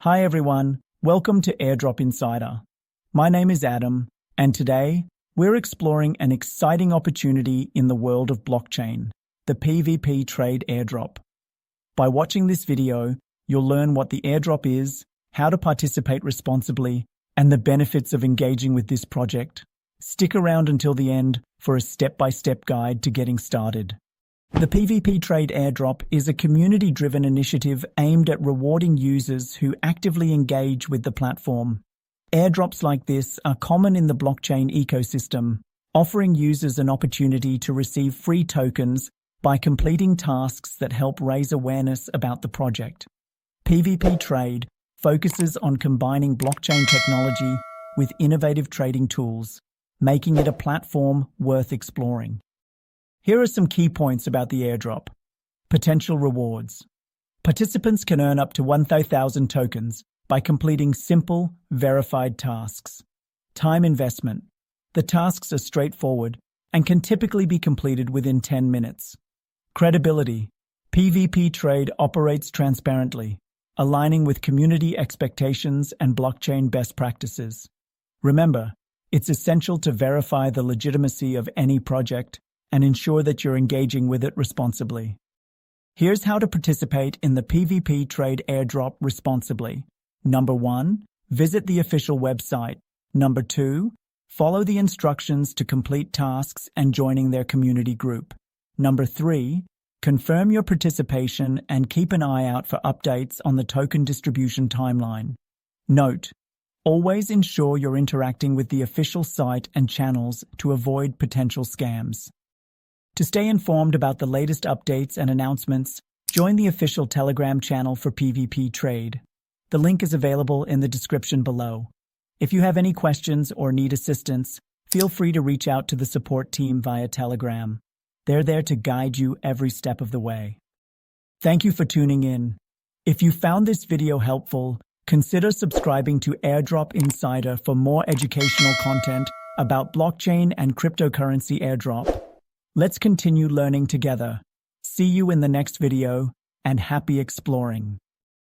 Hi everyone, welcome to Airdrop Insider. My name is Adam, and today we're exploring an exciting opportunity in the world of blockchain, the PvP trade airdrop. By watching this video, you'll learn what the airdrop is, how to participate responsibly, and the benefits of engaging with this project. Stick around until the end for a step-by-step guide to getting started. The PvP Trade Airdrop is a community-driven initiative aimed at rewarding users who actively engage with the platform. Airdrops like this are common in the blockchain ecosystem, offering users an opportunity to receive free tokens by completing tasks that help raise awareness about the project. PvP Trade focuses on combining blockchain technology with innovative trading tools, making it a platform worth exploring. Here are some key points about the airdrop. Potential rewards. Participants can earn up to 1,000 tokens by completing simple, verified tasks. Time investment. The tasks are straightforward and can typically be completed within 10 minutes. Credibility. PvP Trade operates transparently, aligning with community expectations and blockchain best practices. Remember, it's essential to verify the legitimacy of any project and ensure that you're engaging with it responsibly. Here's how to participate in the PvP Trade Airdrop responsibly. Number 1, visit the official website. Number 2, follow the instructions to complete tasks and joining their community group. Number 3, confirm your participation and keep an eye out for updates on the token distribution timeline. Note: always ensure you're interacting with the official site and channels to avoid potential scams. To stay informed about the latest updates and announcements, join the official Telegram channel for PvP Trade. The link is available in the description below. If you have any questions or need assistance, feel free to reach out to the support team via Telegram. They're there to guide you every step of the way. Thank you for tuning in. If you found this video helpful, consider subscribing to Airdrop Insider for more educational content about blockchain and cryptocurrency airdrop. Let's continue learning together. See you in the next video, and happy exploring.